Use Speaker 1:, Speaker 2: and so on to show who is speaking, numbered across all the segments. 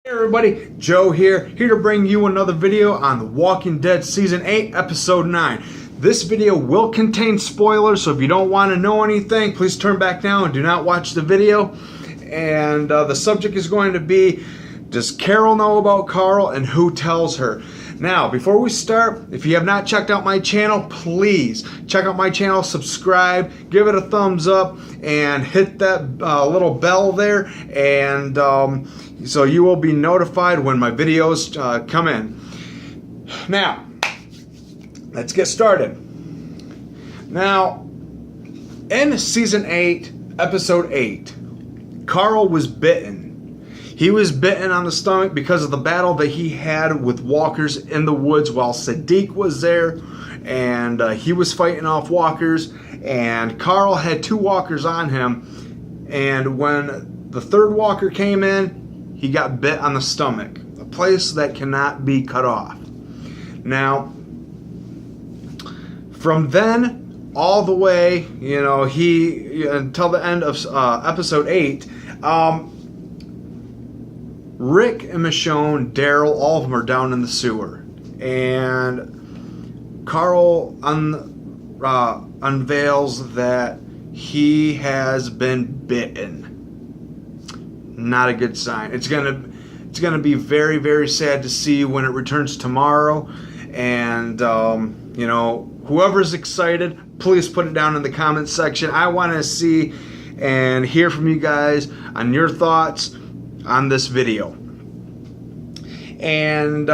Speaker 1: Hey everybody, Joe here to bring you another video on The Walking Dead Season 8, Episode 9. This video will contain spoilers, so if you don't want to know anything, please turn back now and do not watch the video. And the subject is going to be, does Carol know about Carl and who tells her? Now, before we start, if you have not checked out my channel, please check out my channel, subscribe, give it a thumbs up, and hit that little bell there, and so you will be notified when my videos come in. Now, let's get started. Now, in Season 8, Episode 8, Carl was bitten. He was bitten on the stomach because of the battle that he had with walkers in the woods while Sadiq was there, and he was fighting off walkers, and Carl had 2 walkers on him, and when the 3rd walker came in, he got bit on the stomach, a place that cannot be cut off. Now, from then all the way, until the end of Episode 8, Rick and Michonne, Daryl, all of them are down in the sewer. And Carl unveils that he has been bitten. Not a good sign. It's gonna be very, very sad to see when it returns tomorrow. And whoever's excited, please put it down in the comments section. I want to see and hear from you guys on your thoughts on this video. And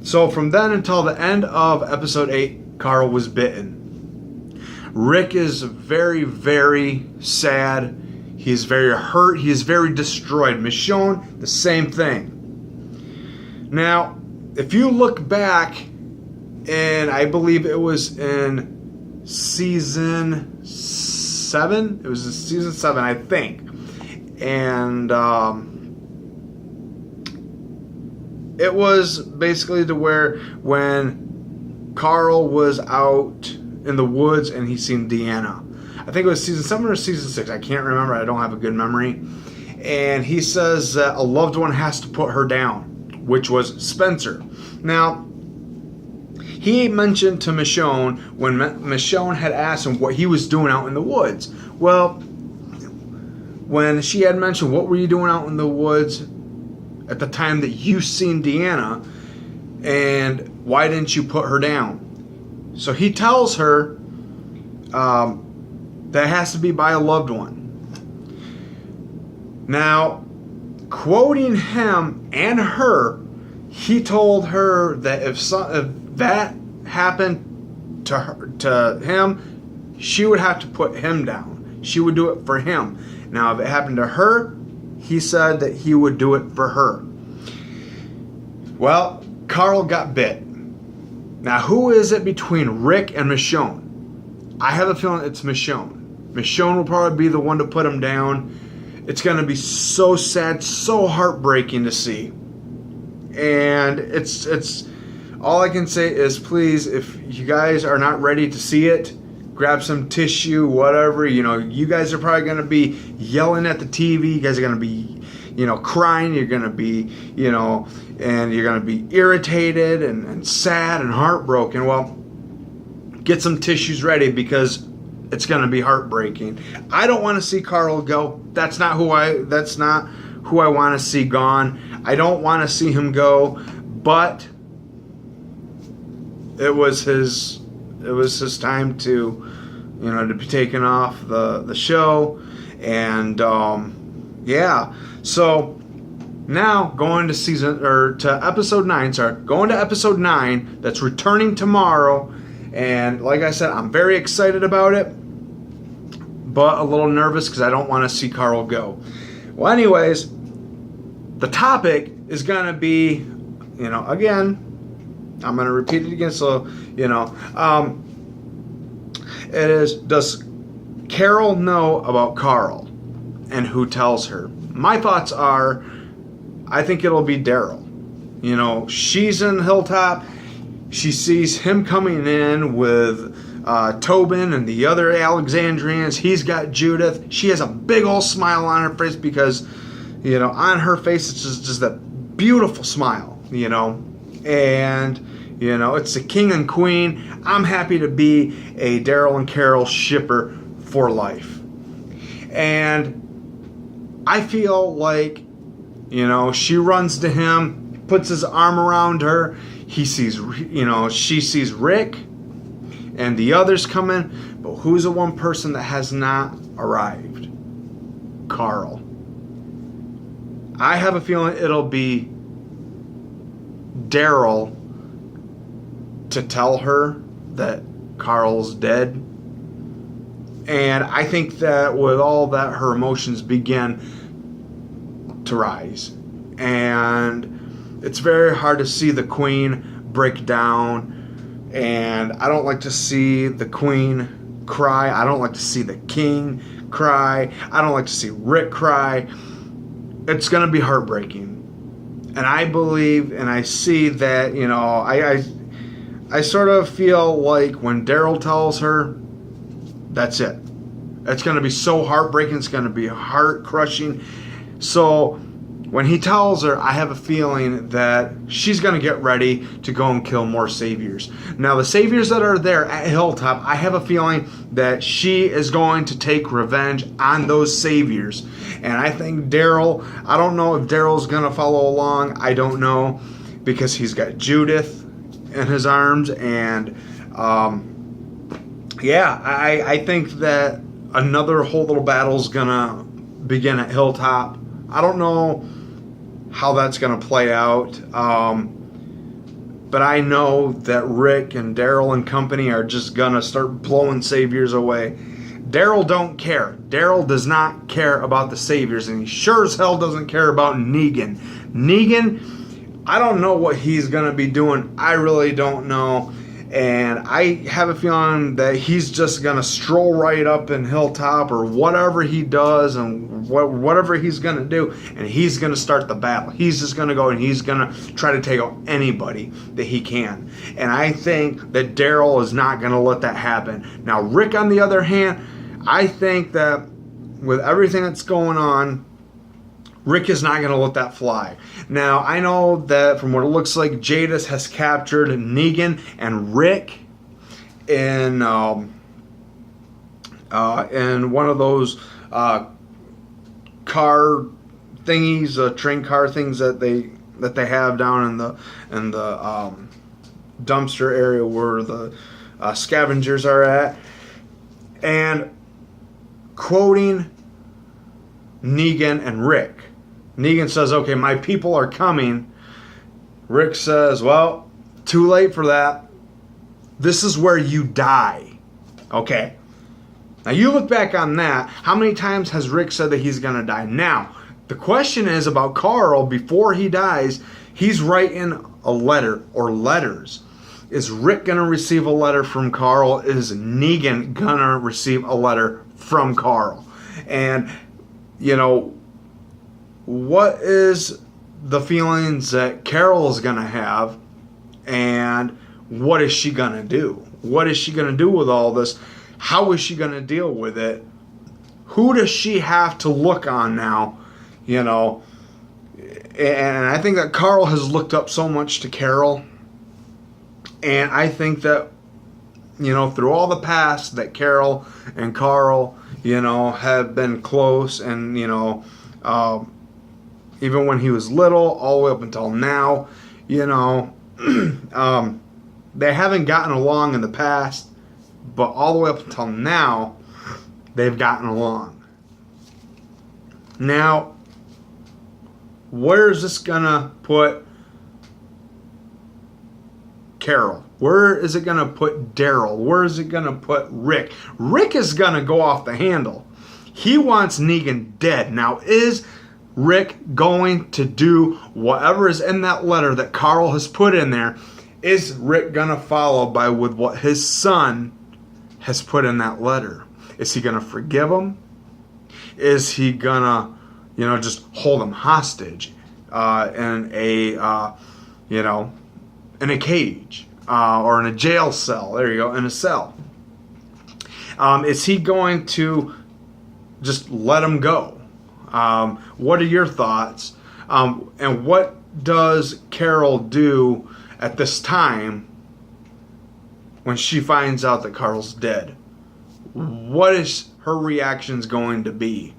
Speaker 1: so from then until the end of Episode 8, Carl was bitten. Rick is very, very sad. He's very hurt. He is very destroyed. Michonne, the same thing. Now, if you look back, and I believe it was in Season 7. It was in Season 7, I think. And it was basically to where when Carl was out in the woods and he seen Deanna. I think it was Season 7 or Season 6. I can't remember. I don't have a good memory. And he says that a loved one has to put her down, which was Spencer. Now, he mentioned to Michonne when Michonne had asked him what he was doing out in the woods. Well, when she had mentioned, what were you doing out in the woods at the time that you seen Deanna, and why didn't you put her down? So he tells her that has to be by a loved one. Now, quoting him and her, he told her that if that happened to him, she would have to put him down. She would do it for him. Now, if it happened to her, he said that he would do it for her. Well, Carl got bit. Now, who is it between Rick and Michonne? I have a feeling it's Michonne. Michonne will probably be the one to put him down. It's going to be so sad, so heartbreaking to see. And it's all I can say is, please, if you guys are not ready to see it, grab some tissue, whatever. You guys are probably going to be yelling at the TV. You guys are going to be, crying. You're going to be, and you're going to be irritated and sad and heartbroken. Well, get some tissues ready because it's going to be heartbreaking. I don't want to see Carl go. That's not who I want to see gone. I don't want to see him go, but it was his time to be taken off the show. And yeah, so now going to Episode 9. Going to Episode 9, that's returning tomorrow. And like I said, I'm very excited about it, but a little nervous because I don't want to see Carl go. Well, anyways, the topic is going to be, again, I'm going to repeat it again, so, it is, does Carol know about Carl and who tells her? My thoughts are, I think it'll be Daryl. She's in Hilltop. She sees him coming in with Tobin and the other Alexandrians. He's got Judith. She has a big old smile on her face because, on her face, it's just that beautiful smile, and it's the king and queen. I'm happy to be a Daryl and Carol shipper for life. And I feel like, she runs to him, puts his arm around her. He sees, she sees Rick and the others coming. But who's the one person that has not arrived? Carl. I have a feeling it'll be Daryl to tell her that Carl's dead. And I think that with all that, her emotions begin to rise. And it's very hard to see the queen break down. And I don't like to see the queen cry. I don't like to see the king cry. I don't like to see Rick cry. It's going to be heartbreaking. And I believe and I see that, I sort of feel like when Daryl tells her, that's it. It's going to be so heartbreaking. It's going to be heart crushing. So when he tells her, I have a feeling that she's going to get ready to go and kill more saviors. Now, the saviors that are there at Hilltop, I have a feeling that she is going to take revenge on those saviors. And I think Daryl, I don't know if Daryl's going to follow along. I don't know, because he's got Judith in his arms. And I think that another whole little battle is going to begin at Hilltop. I don't know how that's going to play out. But I know that Rick and Daryl and company are just going to start blowing saviors away. Daryl don't care. Daryl does not care about the saviors, and he sure as hell doesn't care about Negan. Negan, I don't know what he's going to be doing. I really don't know. And I have a feeling that he's just going to stroll right up in Hilltop, or whatever he does and whatever he's going to do, and he's going to start the battle. He's just going to go and he's going to try to take out anybody that he can. And I think that Daryl is not going to let that happen. Now, Rick, on the other hand, I think that with everything that's going on, Rick is not going to let that fly. Now, I know that from what it looks like, Jadis has captured Negan and Rick in one of those car thingies, train car things that they have down in the dumpster area where the scavengers are at. And quoting Negan and Rick. Negan says, okay, my people are coming. Rick says, well, too late for that. This is where you die. Okay. Now you look back on that. How many times has Rick said that he's going to die? Now, the question is about Carl. Before he dies, he's writing a letter or letters. Is Rick going to receive a letter from Carl? Is Negan going to receive a letter from Carl? And, what is the feelings that Carol is going to have, and what is she going to do? What is she going to do with all this? How is she going to deal with it? Who does she have to look on now? And I think that Carl has looked up so much to Carol. And I think that, through all the past, that Carol and Carl, have been close. And, even when he was little, all the way up until now, they haven't gotten along in the past, but all the way up until now, they've gotten along. Now, where is this gonna put Carol? Where is it gonna put Daryl? Where is it gonna put Rick? Rick is gonna go off the handle. He wants Negan dead. Now, is Rick going to do whatever is in that letter that Carl has put in there? Is Rick going to follow with what his son has put in that letter? Is he going to forgive him? Is he going to, just hold him hostage in a cage or in a jail cell? There you go, in a cell. Is he going to just let him go? What are your thoughts? And what does Carol do at this time when she finds out that Carl's dead? What is her reactions going to be?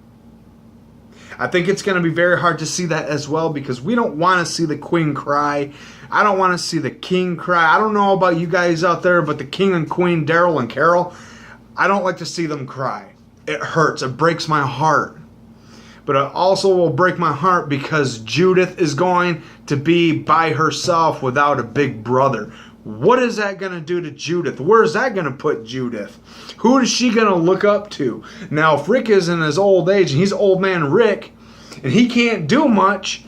Speaker 1: I think it's going to be very hard to see that as well, because we don't want to see the queen cry. I don't want to see the king cry. I don't know about you guys out there, but the king and queen, Daryl and Carol, I don't like to see them cry. It hurts. It breaks my heart. But it also will break my heart because Judith is going to be by herself without a big brother. What is that going to do to Judith? Where is that going to put Judith? Who is she going to look up to? Now, if Rick is in his old age, and he's old man Rick, and he can't do much,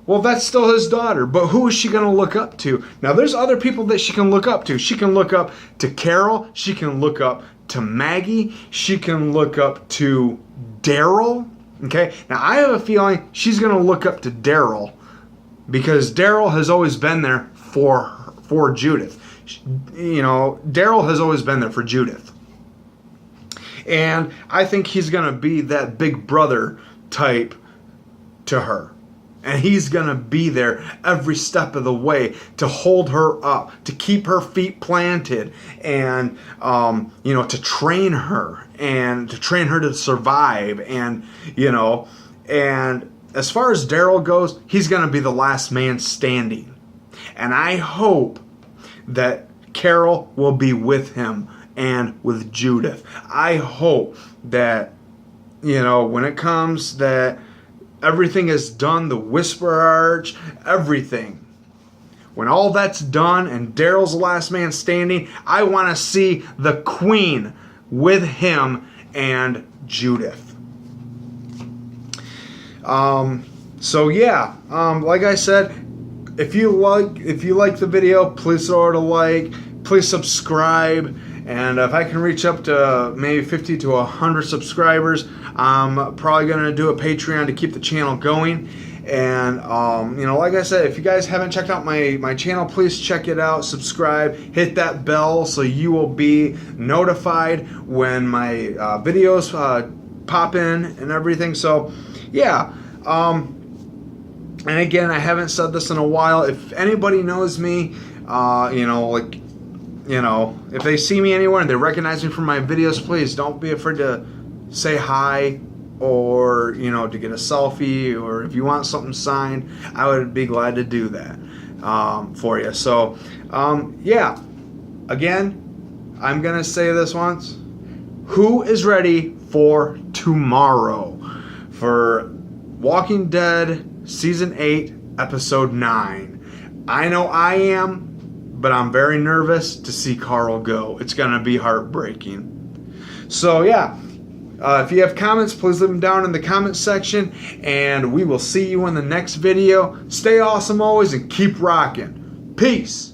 Speaker 1: well, that's still his daughter. But who is she going to look up to? Now, there's other people that she can look up to. She can look up to Carol. She can look up to Maggie. She can look up to Daryl. Okay? Now, I have a feeling she's going to look up to Daryl, because Daryl has always been there for Judith. You know, Daryl has always been there for Judith. And I think he's going to be that big brother type to her. And he's going to be there every step of the way to hold her up, to keep her feet planted, and, you know, to train her to survive. And, you know, and as far as Daryl goes, he's going to be the last man standing. And I hope that Carol will be with him and with Judith. I hope that, you know, when it comes that everything is done, the Whisper Arch, everything, when all that's done and Daryl's the last man standing, I want to see the queen with him and Judith. So yeah, like I said, if you like the video, please throw it a like. Please subscribe. And if I can reach up to maybe 50 to 100 subscribers, I'm probably going to do a Patreon to keep the channel going. And, you know, like I said, if you guys haven't checked out my channel, please check it out. Subscribe. Hit that bell so you will be notified when my videos pop in and everything. So, yeah. And again, I haven't said this in a while. If anybody knows me, you know, like, you know, if they see me anywhere and they recognize me from my videos, please don't be afraid to say hi, or, you know, to get a selfie, or if you want something signed, I would be glad to do that for you. So, yeah, again, I'm going to say this once. Who is ready for tomorrow for Walking Dead Season 8, Episode 9? I know I am, but I'm very nervous to see Carl go. It's going to be heartbreaking. So, yeah, if you have comments, please leave them down in the comment section, and we will see you in the next video. Stay awesome always and keep rocking. Peace.